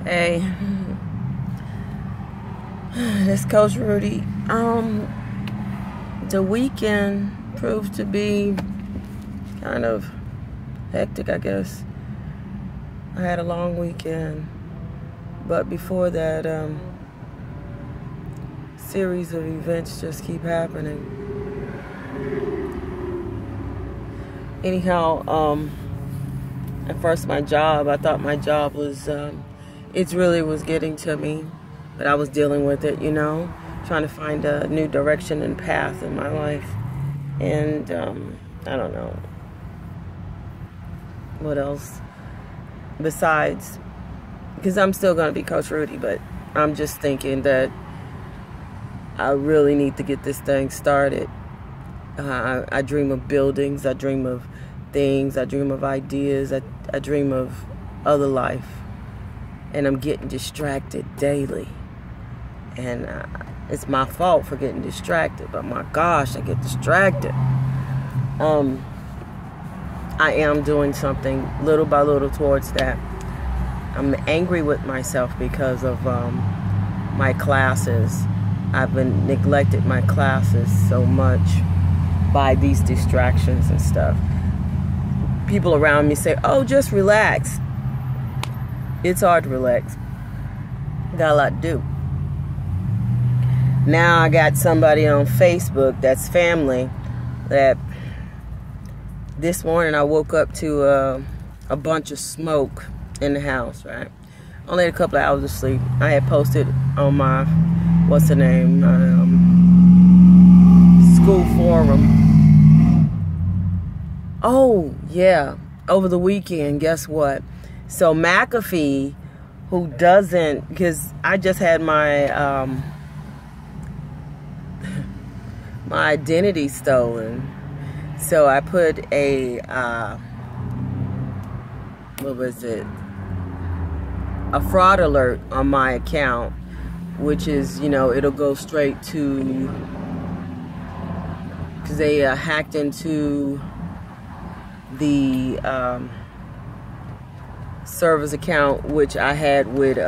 Hey, this Coach Rudy. The weekend proved to be kind of hectic, I guess. I had a long weekend, but before that, series of events just keep happening. Anyhow, at first my job, I thought my job was, it really was getting to me, but I was dealing with it, trying to find a new direction and path in my life. And, I don't know what else besides, because I'm still going to be Coach Rudy, but I'm just thinking that I really need to get this thing started. I dream of buildings, I dream of things, I dream of ideas, I dream of other life, and I'm getting distracted daily, and it's my fault for getting distracted, but my gosh, I get distracted. I am doing something little by little towards that. I'm angry with myself because of my classes. I've been neglected my classes so much by these distractions and stuff. People around me say, oh, just relax. It's hard to relax. Got a lot to do. Now I got somebody on Facebook that's family that this morning I woke up to a bunch of smoke in the house, right? Only had a couple of hours of sleep. I had posted on my, what's the name, school forum. Oh, yeah, over the weekend, guess what? So McAfee, who doesn't, because I just had my my identity stolen. So I put a, what was it? A fraud alert on my account, which is, it'll go straight to, because they hacked into the server's account, which I had with,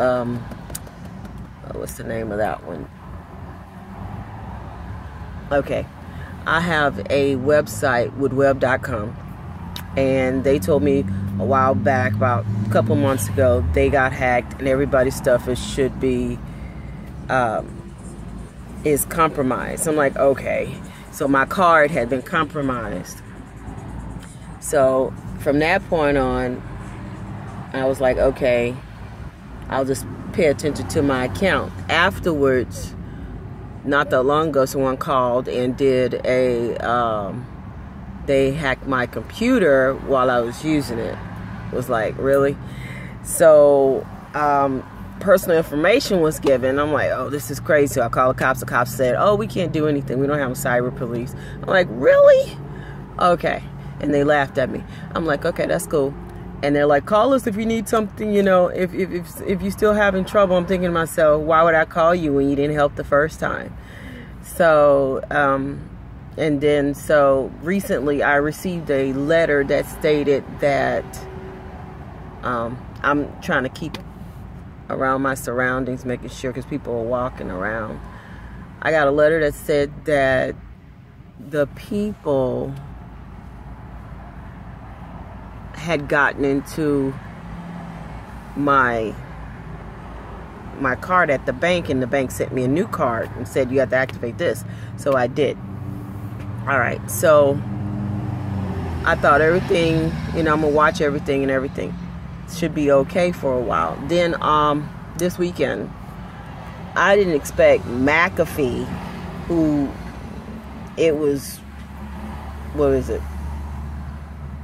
what's the name of that one? Okay. I have a website with web.com, and they told me a while back, about a couple months ago, they got hacked and everybody's stuff should be is compromised. I'm like, okay, so my card had been compromised. So from that point on, I was like, okay, I'll just pay attention to my account. Afterwards, not that long ago, someone called and did they hacked my computer while I was using it. It was like, really? So, personal information was given. I'm like, oh, this is crazy. So I called the cops. The cops said, oh, we can't do anything. We don't have a cyber police. I'm like, really? Okay. And they laughed at me. I'm like, okay, that's cool. And they're like, call us if you need something, if you're still having trouble. I'm thinking to myself, why would I call you when you didn't help the first time? So, and then, so recently I received a letter that stated that I'm trying to keep around my surroundings, making sure, because people are walking around. I got a letter that said that the people had gotten into my card at the bank, and the bank sent me a new card and said you have to activate this. So I did. All right, so I thought everything, I'm gonna watch everything, and everything should be okay for a while. Then this weekend, I didn't expect McAfee, who it was, what is it?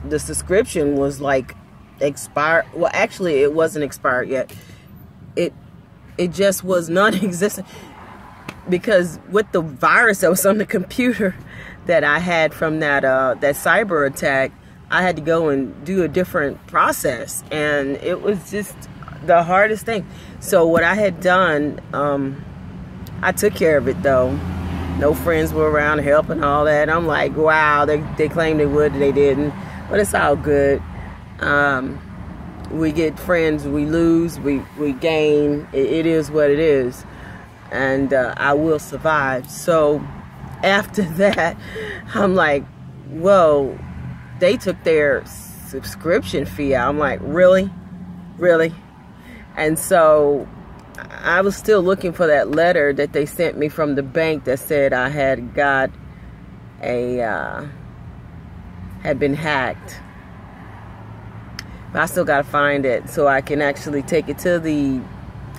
The subscription was like expired. Well, actually, it wasn't expired yet. It just was non-existent, because with the virus that was on the computer that I had from that that cyber attack, I had to go and do a different process, and it was just the hardest thing. So what I had done, I took care of it though. No friends were around to help and all that. I'm like, wow, they claimed they would, they didn't. But it's all good. we get friends, we lose, we gain. It is what it is. And I will survive. So after that, I'm like, whoa, they took their subscription fee out. I'm like, really? And so I was still looking for that letter that they sent me from the bank that said I had got had been hacked. But I still got to find it so I can actually take it to the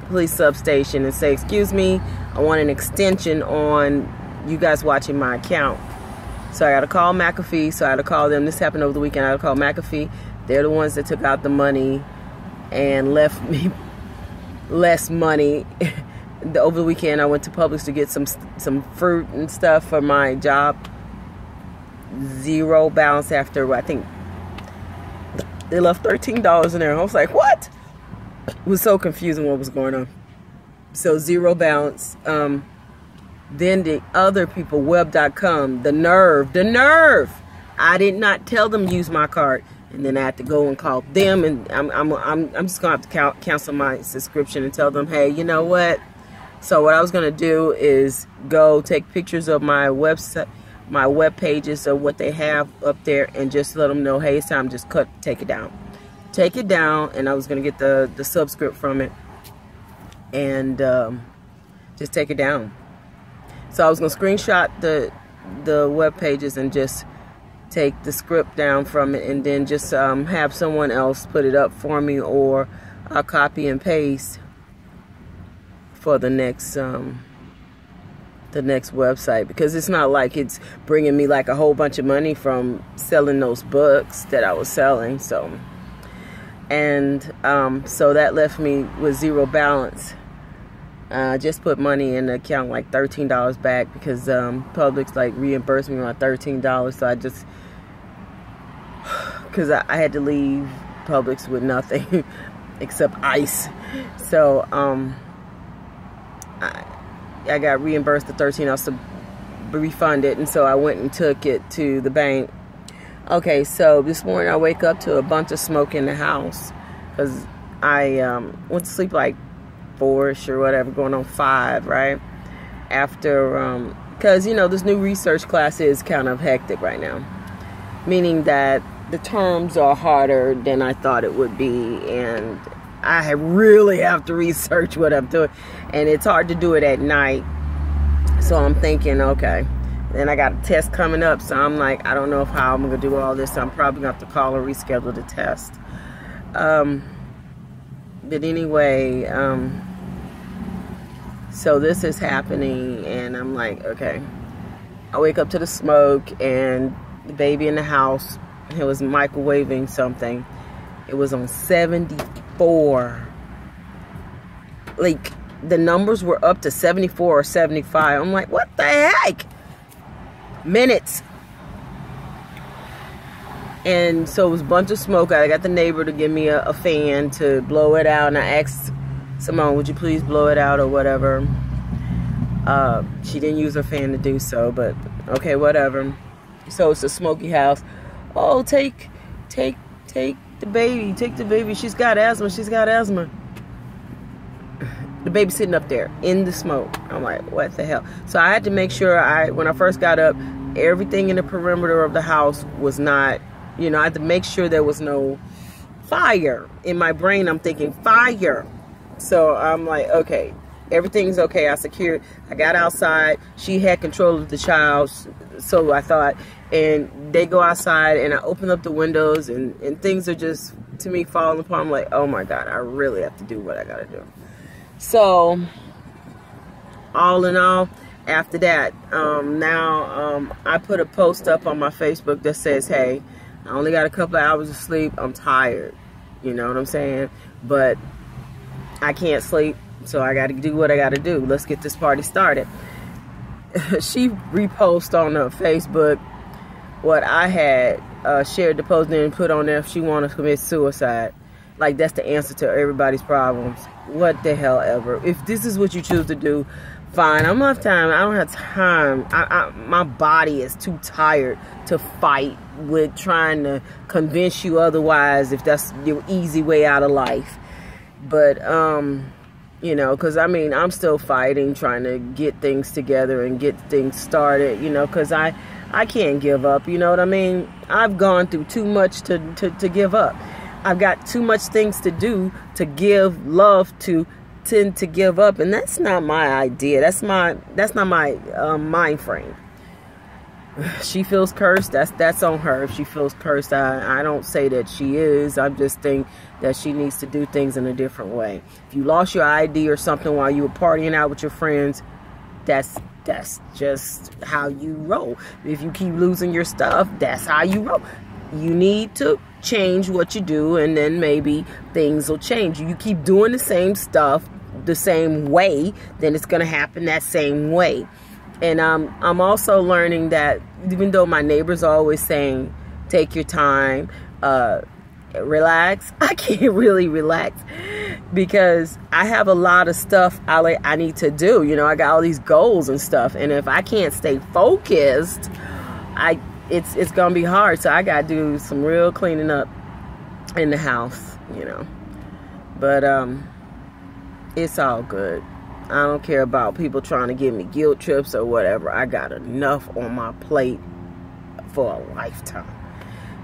police substation and say, excuse me, I want an extension on you guys watching my account. So I got to call McAfee. So I had to call them. This happened over the weekend. I had to call McAfee. They're the ones that took out the money and left me less money. Over the weekend, I went to Publix to get some fruit and stuff for my job. Zero balance after, I think, they left $13 in there. I was like, what? It was so confusing what was going on. So zero balance. Then the other people, web.com, the nerve. I did not tell them use my card. And then I had to go and call them, and I'm just gonna have to cancel my subscription and tell them, hey, you know what? So what I was gonna do is go take pictures of my website, my web pages of what they have up there, and just let them know, hey, it's time, just take it down. And I was gonna get the subscript from it and just take it down. So I was gonna screenshot the web pages and just take the script down from it, and then just have someone else put it up for me, or I'll copy and paste for the next website, because it's not like it's bringing me like a whole bunch of money from selling those books that I was selling. So so that left me with zero balance. Just put money in the account, like $13 back, because Publix like reimbursed me my $13. So I just, because I had to leave Publix with nothing except ice. So I got reimbursed the $13 to refund it, and so I went and took it to the bank. Okay, so this morning I wake up to a bunch of smoke in the house, because I went to sleep like 4-ish or whatever, going on 5, right? After, because, you know, this new research class is kind of hectic right now. Meaning that the terms are harder than I thought it would be. And I really have to research what I'm doing. And it's hard to do it at night. So I'm thinking, okay. Then I got a test coming up. So I'm like, I don't know how I'm going to do all this. So I'm probably going to have to call and reschedule the test. But anyway, so this is happening, and I'm like, okay. I wake up to the smoke and the baby in the house. It was microwaving something. It was on 74. Like, the numbers were up to 74 or 75. I'm like, what the heck? Minutes. And so it was a bunch of smoke. I got the neighbor to give me a fan to blow it out. And I asked Simone, would you please blow it out or whatever. She didn't use her fan to do so, but okay, whatever. So it's a smoky house. Oh, take the baby. Take the baby. She's got asthma. The baby's sitting up there in the smoke. I'm like, what the hell? So I had to make sure when I first got up, everything in the perimeter of the house was not, you know, I had to make sure there was no fire. In my brain, I'm thinking fire. So I'm like, okay, everything's okay. I secured. I got outside. She had control of the child, so I thought. And they go outside, and I open up the windows, and things are just, to me, falling apart. I'm like, oh my God, I really have to do what I got to do. So, all in all, after that, now I put a post up on my Facebook that says, hey, I only got a couple of hours of sleep. I'm tired. You know what I'm saying? But I can't sleep, so I got to do what I got to do. Let's get this party started. She reposted on Facebook what I had shared the post and put on there if she wanted to commit suicide. Like, that's the answer to everybody's problems. What the hell ever. If this is what you choose to do, fine. I don't have time. I don't have time. My body is too tired to fight with trying to convince you otherwise if that's your easy way out of life. But, you know, because, I mean, I'm still fighting, trying to get things together and get things started, you know, because I can't give up, you know what I mean? I've gone through too much to give up. I've got too much things to do to give love to, tend to give up, and that's not my idea. That's not my mind frame. She feels cursed. That's on her. If she feels cursed, I don't say that she is. I just think that she needs to do things in a different way. If you lost your ID or something while you were partying out with your friends, that's just how you roll. If you keep losing your stuff, that's how you roll. You need to change what you do, and then maybe things will change. You keep doing the same stuff the same way, then it's going to happen that same way. And I'm also learning that even though my neighbors are always saying, take your time, relax, I can't really relax because I have a lot of stuff I need to do. You know, I got all these goals and stuff. And if I can't stay focused, it's going to be hard. So I got to do some real cleaning up in the house, you know. But it's all good. I don't care about people trying to give me guilt trips or whatever. I got enough on my plate for a lifetime.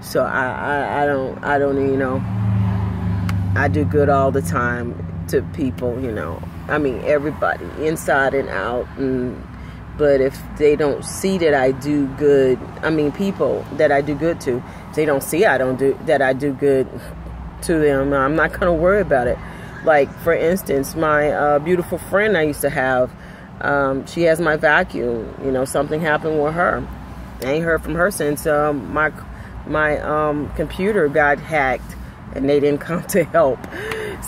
So I don't, you know, I do good all the time to people, you know. I mean, everybody, inside and out. But if they don't see that I do good, I mean, people that I do good to, if they don't see I do good to them, I'm not going to worry about it. Like, for instance, my beautiful friend I used to have, she has my vacuum. You know, something happened with her. I ain't heard from her since my computer got hacked and they didn't come to help.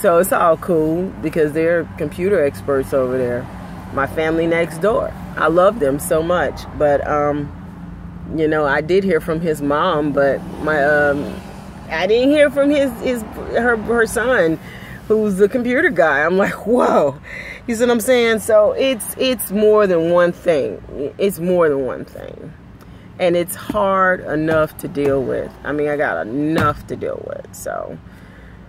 So it's all cool because they're computer experts over there. My family next door. I love them so much. But, you know, I did hear from his mom, but I didn't hear from her son, who's the computer guy. I'm like, whoa. You see what I'm saying? So it's more than one thing. It's more than one thing. And it's hard enough to deal with. I mean, I got enough to deal with. So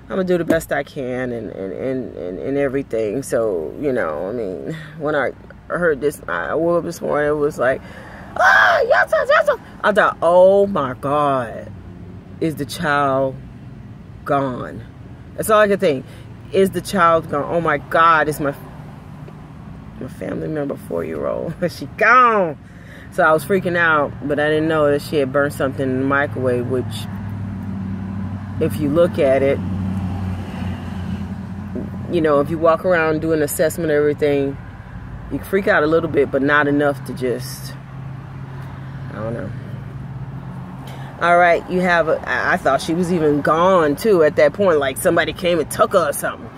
I'm going to do the best I can and everything. So, you know, I mean, when I heard this, I woke up this morning, it was like, yes. I thought, oh my God, is the child gone? That's all I could think. Is the child gone? Oh my God, it's my family member, 4-year-old. She gone. So I was freaking out, but I didn't know that she had burnt something in the microwave, which, if you look at it, you know, if you walk around doing an assessment of everything, you freak out a little bit, but not enough to just, I don't know. All right, you have I thought she was even gone too at that point, like somebody came and took her or something.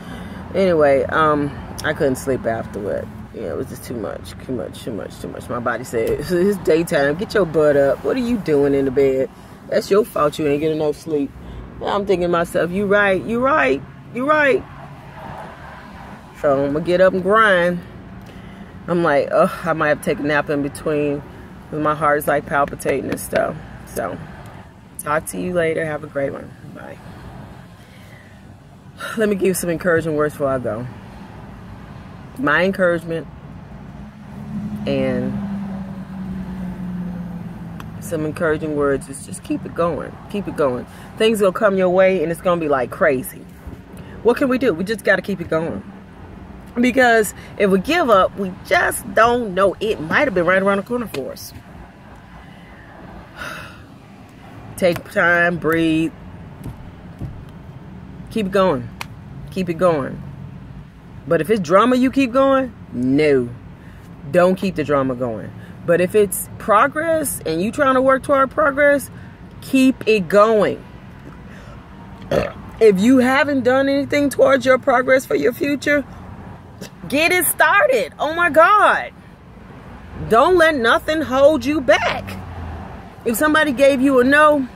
Anyway, I couldn't sleep afterward. Yeah, it was just too much. My body said, it's daytime, get your butt up. What are you doing in the bed? That's your fault you ain't getting enough sleep. Now I'm thinking to myself, you right. So I'm gonna get up and grind. I'm like, oh, I might have to take a nap in between, because my heart is like palpitating and stuff. So talk to you later. Have a great one. Bye. Let me give you some encouraging words before I go. My encouragement and some encouraging words is just keep it going. Keep it going. Things will come your way and it's going to be like crazy. What can we do? We just got to keep it going. Because if we give up, we just don't know. It might have been right around the corner for us. Take time, breathe. Keep it going. Keep it going. But if it's drama you keep going, no. Don't keep the drama going. But if it's progress and you trying to work toward progress, keep it going. If you haven't done anything towards your progress for your future, get it started. Oh my God. Don't let nothing hold you back. If somebody gave you a no,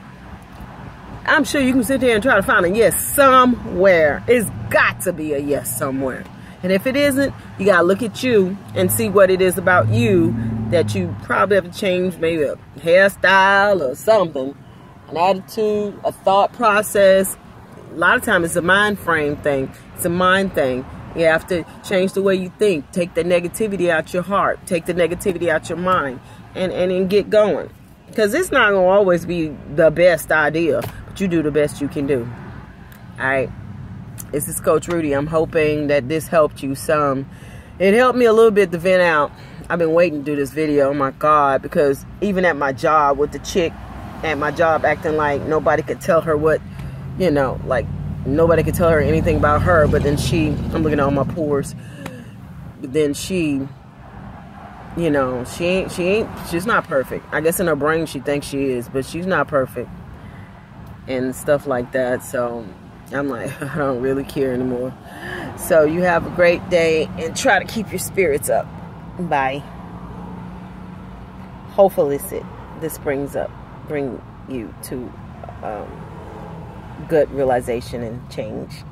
I'm sure you can sit there and try to find a yes somewhere. It's got to be a yes somewhere. And if it isn't, you got to look at you and see what it is about you that you probably have to change, maybe a hairstyle or something, an attitude, a thought process. A lot of times it's a mind frame thing. It's a mind thing. You have to change the way you think. Take the negativity out your heart. Take the negativity out your mind and get going. Because it's not going to always be the best idea, but you do the best you can do. All right. This is Coach Rudy. I'm hoping that this helped you some. It helped me a little bit to vent out. I've been waiting to do this video, oh my God, because even at my job with the chick at my job acting like nobody could tell her what, you know, like nobody could tell her anything about her, but then I'm looking at all my pores, but then she, you know, she's not perfect. I guess in her brain she thinks she is, but she's not perfect and stuff like that. So I'm like, I don't really care anymore. So you have a great day and try to keep your spirits up. Bye. Hopefully this bring you to good realization and change.